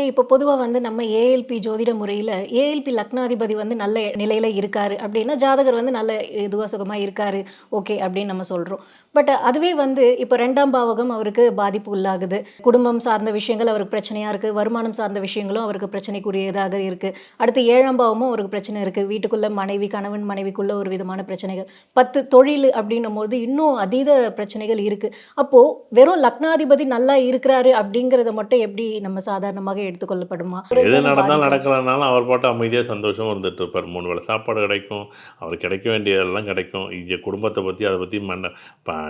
இப்போ பொதுவா வந்து நம்ம ஏஎல்பி ஜோதிட முறையில, ஏஎல்பி லக்னாதிபதி வந்து நல்ல நிலையில இருக்காரு அப்டின்னா, ஜாதகர் வந்து நல்ல இதுவா சுகமா இருக்காரு. ஓகே அப்டின்னு நம்ம சொல்றோம். பட் அதுவே வந்து இப்ப 2ஆம் பாவகம் அவருக்கு பாதிப்பு உள்ளாகுது. குடும்பம் சார்ந்த விஷயங்கள் அவருக்கு பிரச்சனையா இருக்கு. வருமானம் சார்ந்த விஷயங்களும் அவருக்கு பிரச்சனைக்குரியதாக இருக்கு. அடுத்து 7ஆம் பாவமும் அவருக்கு பிரச்சனை இருக்கு. வீட்டுக்குள்ள மனைவி, கணவன் மனைவிக்குள்ள ஒரு விதமான பிரச்சனைகள். 10 தொழில் அப்டின்னும்போது இன்னும் அதீத பிரச்சனைகள் இருக்கு. அப்போ வெறும் லக்னாதிபதி நல்லா இருக்கிறாரு அப்படிங்கிறத மட்டும் எப்படி நம்ம சாதாரணமாக எடுத்துக்கொள்ளப்படுமா? எது தானே நடந்தாலும் பாதிக்கும். நடக்கலனாலும் அவர் பாட்டு அமைதியா சந்தோஷமா இருந்துட்டு இருப்பார். 3 வேள சாப்பாடு கிடைக்கும். அவருக்கு கிடைக்க வேண்டியதெல்லாம் கிடைக்கும். இங்க குடும்பத்த பத்தி, அத பத்தி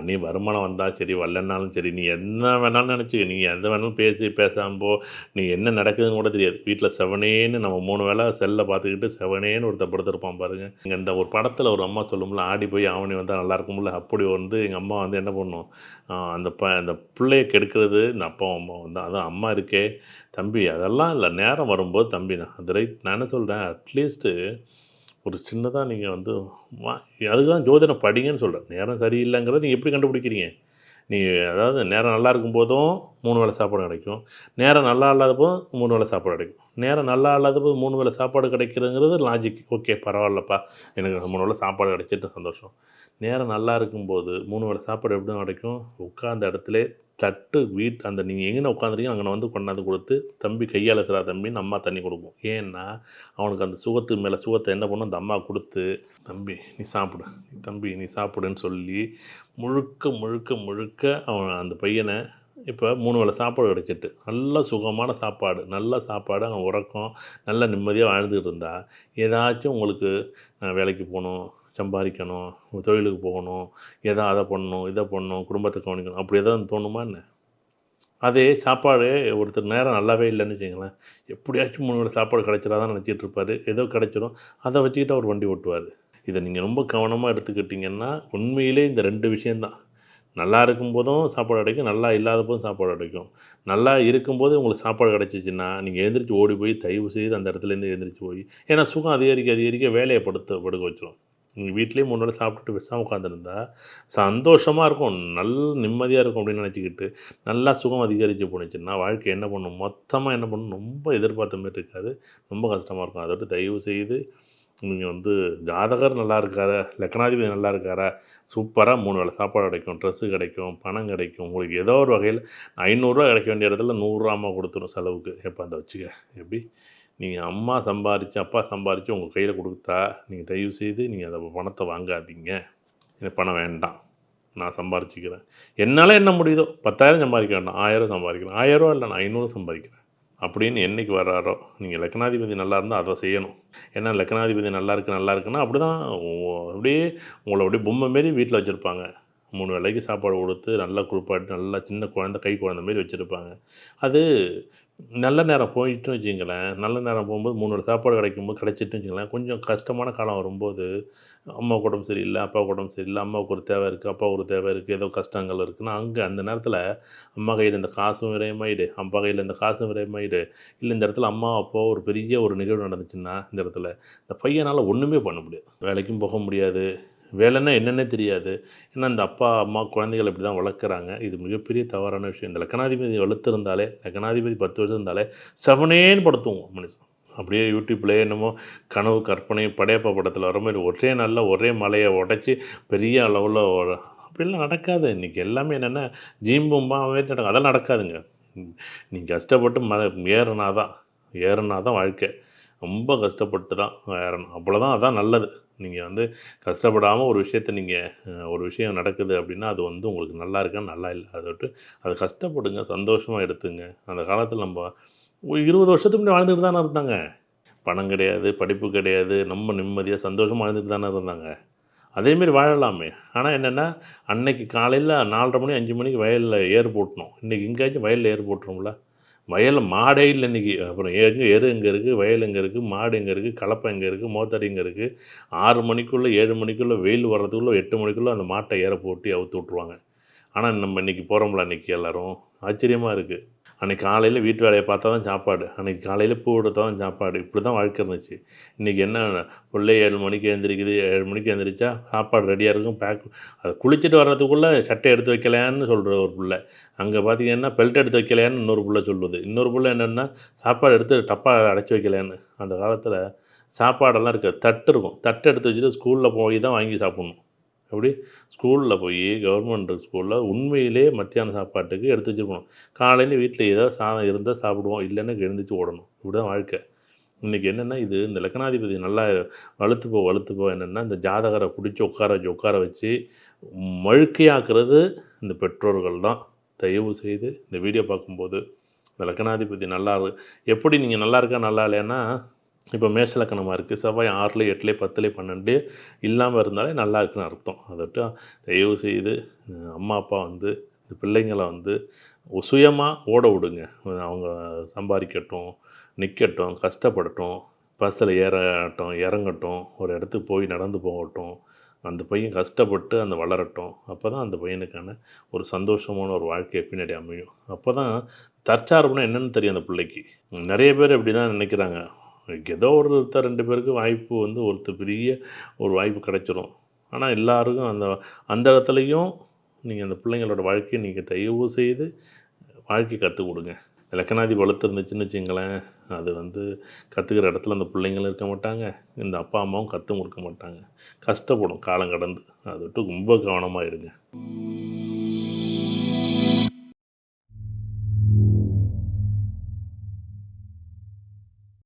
நீ வருமானம் வந்தா சரி, வரலனாலும் சரி, நீ என்ன வேணாலும் நெனச்சுக்க. நீ எத வேணாலும் பேசி, பேசாம போ. நீ என்ன நடக்குதுன்னு கூட தெரியாது. வீட்ல செவனேன்னு நம்ம 3 வேள செல்ல பார்த்துக்கிட்டு செவனேன்னு ஒருத்தன் படுத்திருப்பான் பாருங்க. இங்க இந்த ஒரு படத்துல ஒரு அம்மா சொல்லும்ல, "ஆடி போய் ஆவணி வந்தா நல்லா இருக்கும்ல." அப்படி வந்து எங்க அம்மா வந்து என்ன பண்ணும், அந்த புள்ளைய கெடுக்கிறது இந்த அப்பாவும் அம்மாவும் தான். அதான் அம்மா இருக்கே தம்பி அதெல்லாம் இல்ல. நேரம் வரும்போது தம்பி நான் அது ரைட் நான் என்ன சொல்றேன், அட்லீஸ்ட்டு ஒரு சின்னதா நீங்க வந்து வா அதுக்கு ஜோதிடம் படிங்கன்னு சொல்றேன். நேரம் சரியில்லைங்கிறத நீங்க எப்படி கண்டுபிடிக்கிறீங்க? நீங்க அதாவது நேரம் நல்லா இருக்கும்போதும் 3 வேள சாப்பாடு கிடைக்கும். நேரம் நல்லா இல்லாதப்போ 3 வேள சாப்பாடு கிடைக்கும். நேரம் நல்லா இல்லாதப்போ 3 வேள சாப்பாடு கிடைக்கிறதுங்கிறது லாஜிக். ஓகே பரவாயில்லப்பா. எனக்கு 3 வேள சாப்பாடு கிடைச்சிட்டு சந்தோஷம். நேரம் நல்லா இருக்கும்போது 3 வேள சாப்பாடு எப்படி கிடைக்கும்? உட்கார்ந்த இடத்திலே தட்டு அந்த நீங்க எங்கன உட்காந்துருக்கீங்க அங்கன வந்து கொண்டாந்து குடுத்து, "தம்பி கைய அலசுடா தம்பின்னு" அம்மா தண்ணி குடுக்கும். ஏன்னா, அவனுக்கு அந்த சுகத்துக்கு மேல சுகத்த என்ன பண்ணும், அந்த அம்மா குடுத்து, "தம்பி நீ சாப்பிடு. தம்பி நீ சாப்பிடுன்னு" சொல்லி முழுக்க, முழுக்க, முழுக்க அவன் அந்த பையன இப்ப 3 வேள சாப்பாடு கிடைச்சிட்டு, நல்ல சுகமான சாப்பாடு, நல்ல சாப்பாடு, அவன் உறக்கம், நல்ல நிம்மதியா வாழ்ந்துட்டு இருந்தா, ஏதாச்சும் உங்களுக்கு வேலைக்கு போணும், சம்பாரிக்கணும், தொழிலுக்கு போகணும், அத பண்ணணும், இத பண்ணணும், குடும்பத்த கவனிக்கணும், அப்படி ஏதாவது தோணுமா என்ன? அதே சாப்பாடு ஒருத்தர் நேரம் நல்லாவே இல்லன்னு வச்சுக்கங்களேன், எப்படியாச்சும் 3 வேள சாப்பாடு கிடைச்சிராதான்னு நெனச்சிட்டு இருப்பாரு. ஏதோ கிடைச்சிரும். அத வச்சுக்கிட்டு அவர் வண்டி ஓட்டுவாரு. இத நீங்க ரொம்ப கவனமா எடுத்துக்கிட்டீங்கன்னா, உண்மையிலே இந்த 2 விஷயம் தான். நல்லா இருக்கும்போதும் சாப்பாடு கிடைக்கும், நல்லா இல்லாத போதும் சாப்பாடு கிடைக்கும். நல்லா இருக்கும்போது உங்களுக்கு சாப்பாடு கிடைச்சிச்சுன்னா, நீங்க எழுந்திரிச்சு ஓடி போய் தயவு செய்து அந்த இடத்துலேருந்து எழுந்திரிச்சு போய் ஏன்னா சுகம் அதிகரிக்க அதிகரிக்க வேலைய படுக்க வச்சுரும். நீங்க வீட்லயே 3 வேள சாப்பிட்டுட்டு பேசாம உட்காந்துருந்தா, சந்தோஷமா இருக்கும். நிம்மதியா இருக்கும் அப்படின்னு நினச்சுக்கிட்டு, நல்லா சுகம் அதிகரிச்சு போணுச்சுன்னா, வாழ்க்கை என்ன பண்ணும்? மொத்தமா என்ன பண்ணும்? ரொம்ப எதிர்பார்த்த மாரி இருக்காது. ரொம்ப கஷ்டமா இருக்கும். அதோட தயவு செய்து நீங்க வந்து ஜாதகர் நல்லா இருக்காரா? லக்னாதிபதி நல்லா இருக்காரா? சூப்பரா 3 வேள சாப்பாடு கிடைக்கும், ட்ரெஸ்ஸு கிடைக்கும், பணம் கிடைக்கும். உங்களுக்கு ஏதோ ஒரு வகையில ரூ. 500 கிடைக்க வேண்டிய இடத்துல ரூ. 100 அம்மா குடுத்துரும் செலவுக்கு. "எப்பா இந்தா வச்சுக்க." எப்படி? நீங்க அம்மா சம்பாரிச்சு, அப்பா சம்பாரிச்சு உங்க கையில குடுத்தா, நீங்க தயவு செய்து நீங்க அந்த பணத்த வாங்காதீங்க. "எனக்கு பணம் வேண்டாம். நான் சம்பாரிச்சுக்கிறேன். என்னால என்ன முடியுதோ 10,000 சம்பாதிக்க வேண்டாம். 1000 சம்பாதிக்கிறேன். ரூ. 1000 இல்ல நான் 500 சம்பாதிக்கிறேன்." அப்படின்னு என்னைக்கு வர்றாரோ, நீங்க லக்னாதிபதி நல்லா இருந்தா அத செய்யணும். ஏன்னா லக்னாதிபதி நல்லா இருக்கு, நல்லா இருக்குன்னா, அப்படிதான் அப்படியே உங்கள அப்படியே பொம்மை மாரி வீட்ல வச்சிருப்பாங்க. 3 வேளைக்கு சாப்பாடு குடுத்து, நல்லா குளிப்பாட்டி, நல்லா சின்ன குழந்தை, கை குழந்தை மாரி வச்சிருப்பாங்க. அது நல்ல நேரம் போயிட்டுன்னு வச்சுக்கங்களேன், நல்ல நேரம் போகும்போது 3 வேள சாப்பாடு கிடைக்கும்போது கிடைச்சிட்டுன்னு வச்சுக்கங்களேன், கொஞ்சம் கஷ்டமான காலம் வரும்போது, அம்மாவுக்கு உடம்பு சரியில்ல, அப்பாவுக்கு உடம்பு சரியில்ல, அம்மாவுக்கு ஒரு தேவை இருக்குது, அப்பாவுக்கு ஒரு தேவை இருக்குது, ஏதோ கஷ்டங்கள் இருக்குன்னா, அங்க அந்த நேரத்தில அம்மா கையில இந்த காசும் விரயமாயிடு, அப்பா கையில இந்த காசும் விரயமாயிடு, இல்ல இந்த இடத்துல அம்மா, அப்பாவோ ஒரு பெரிய ஒரு நிகழ்வு நடந்துச்சுன்னா, இந்த இடத்துல இந்த பையனால ஒண்ணுமே பண்ண முடியாது. வேலைக்கும் போக முடியாது. வேலைன்னா என்னன்னே தெரியாது. ஏன்னா இந்த அப்பா, அம்மா குழந்தைகள இப்படி தான் வளர்க்குறாங்க. இது மிகப்பெரிய தவறான விஷயம். இந்த லக்னாதிபதி வலுத்திருந்தாலே, லக்னாதிபதி 10 வருஷம் இருந்தாலே, செவனேன்னு படுத்துவான் மனுஷன். அப்படியே யூடியூப்லயே என்னமோ கனவு, கற்பனை, படையப்பா படத்துல வர மாரி ஒரே நாள்ல ஒரே மலைய உடைச்சு பெரிய அளவுல அப்படிலாம் நடக்காது. இன்னைக்கு எல்லாமே என்னன்னா, ஜீம் பூம்பா மாரி நடக்கும். அதெல்லாம் நடக்காதுங்க. ம். நீங்க கஷ்டப்பட்டு ஏறுனா தான் ஏறுனா தான் வாழ்க்கை. ரொம்ப கஷ்டப்பட்டு தான் ஏறணும். அவ்வளோதான் அதான் நல்லது. நீங்க வந்து கஷ்டப்படாம ஒரு விஷயத்த நீங்க ஒரு விஷயம் நடக்குது அப்படின்னா, அது வந்து உங்களுக்கு நல்லா இருக்கா, நல்லா இல்ல. அத விட்டு அத கஷ்டப்படுங்க, சந்தோஷமா எடுத்துங்க. அந்த காலத்தில நம்ப ஒரு 20 வருஷத்துக்கு முன்னாடி வாழ்ந்துட்டு தானே இருந்தாங்க. பணம் கிடையாது, படிப்பு கிடையாது. நம்ம நிம்மதியா சந்தோஷமா வாழ்ந்துட்டு தானே இருந்தாங்க. அதேமாரி வாழலாமே! ஆனா என்னன்னா, அன்னைக்கு காலையில 4:30 மணி, 5 மணிக்கு வயல்ல ஏர் பூட்டணும். இன்னைக்கு எங்கேயாச்சும் வயல்ல ஏர் பூட்டுறோம்ல? வயல்ல மாடே இல்ல இன்னைக்கு. அப்புறம் எரு எங்க இருக்கு? வயல் எங்க இருக்கு? மாடு எங்க இருக்கு? கலப்பை எங்க இருக்கு? மோத்தாரி எங்க இருக்கு? 6 மணிக்குள்ள, 7 மணிக்குள்ள வெயில் வர்றதுக்குள்ள 8 மணிக்குள்ள அந்த மாட்ட ஏர போட்டு அவுத்து விட்டுருவாங்க. ஆனா நம்ம இன்னைக்கு போறோம்ல இன்னைக்கு எல்லாரும். ஆச்சரியமா இருக்கு. அன்றைக்கி காலையில் வீட்டு வேலையை பார்த்தா தான் சாப்பாடு, அன்றைக்கி காலையில் பூ எடுத்தா தான் சாப்பாடு, இப்படி தான் வாழ்க்கை இருந்துச்சு. இன்றைக்கி என்ன, பிள்ளை 7 மணிக்கு எழுந்திரிக்குது, 7 மணிக்கு எழுந்திரிச்சா சாப்பாடு ரெடியாக இருக்கும், அதை குளிச்சுட்டு வர்றதுக்குள்ளே சட்டை எடுத்து வைக்கலையான்னு சொல்கிற ஒரு பிள்ளை, அங்கே பார்த்தீங்கன்னா பெல்ட் எடுத்து வைக்கலையான்னு இன்னொரு பிள்ளை சொல்லுது, இன்னொரு பிள்ளை என்னென்னா சாப்பாடு எடுத்து டப்பா அடைச்சி வைக்கலையான்னு. அந்த காலத்தில் சாப்பாடெல்லாம் இருக்காது, தட்டு இருக்கும், தட்டு எடுத்து வச்சுட்டு ஸ்கூலில் போய் தான் வாங்கி சாப்பிட்ணும். எப்படி ஸ்கூலில் போய் கவர்மெண்ட் ஸ்கூலில் உண்மையிலே மத்தியான சாப்பாட்டுக்கு எடுத்து வச்சுருக்கணும். காலையில் வீட்டில் ஏதோ சாதம் இருந்தால் சாப்பிடுவோம், இல்லைன்னா எழுந்திரிச்சு ஓடணும். இப்படி தான் வாழ்க்கை. இன்றைக்கி என்னென்னா, இது இந்த லக்னாதிபதி நல்லா வலுத்து போ என்னென்னா, இந்த ஜாதகரை பிடிச்சி உட்கார வச்சு மழுக்கையாக்குறது இந்த பெற்றோர்கள் தான். தயவு செய்து இந்த வீடியோ பார்க்கும்போது இந்த லக்னாதிபதி நல்லா எப்படி நீங்கள் நல்லா இருக்கா நல்லா இல்லைன்னா, இப்போ மேஷ லக்கணமாக இருக்குது, செவ்வாய் 6, 8, 10, 12 இல்லாமல் இருந்தாலே நல்லா இருக்குன்னு அர்த்தம். அதட்டு தயவு செய்து அம்மா அப்பா வந்து இந்த பிள்ளைங்களை வந்து சுயமாக ஓட விடுங்க. அவங்க சம்பாதிக்கட்டும், நிற்கட்டும், கஷ்டப்படட்டும், பஸ்ஸில் ஏறட்டும், இறங்கட்டும், ஒரு இடத்துக்கு போய் நடந்து போகட்டும், அந்த பையன் கஷ்டப்பட்டு அந்த வளரட்டும். அப்போ தான் அந்த பையனுக்கான ஒரு சந்தோஷமான ஒரு வாழ்க்கை பின்னாடி அமையும். அப்போ தான் தற்சார்புனா என்னென்னு தெரியும் அந்த பிள்ளைக்கு. நிறைய பேர் இப்படி தான் நினைக்கிறாங்க. ஏதோ ஒருத்தர் 2 பேருக்கு வாய்ப்பு வந்து பெரிய ஒரு வாய்ப்பு கிடைச்சிரும். ஆனால் எல்லாருக்கும் அந்த இடத்துலையும் நீங்கள் அந்த பிள்ளைங்களோட வாழ்க்கையை நீங்கள் தயவு செய்து வாழ்க்கை கற்றுக் கொடுங்க. லக்னாதிபதி வலுத்து இருந்துச்சுன்னு வச்சுங்களேன், அது வந்து கற்றுக்கிற இடத்துல அந்த பிள்ளைங்களும் இருக்க மாட்டாங்க, இந்த அப்பா அம்மாவும் கற்றும் கொடுக்க மாட்டாங்க, கஷ்டப்படும் காலம் கடந்து. அதை விட்டு ரொம்ப கவனமாக இருங்க.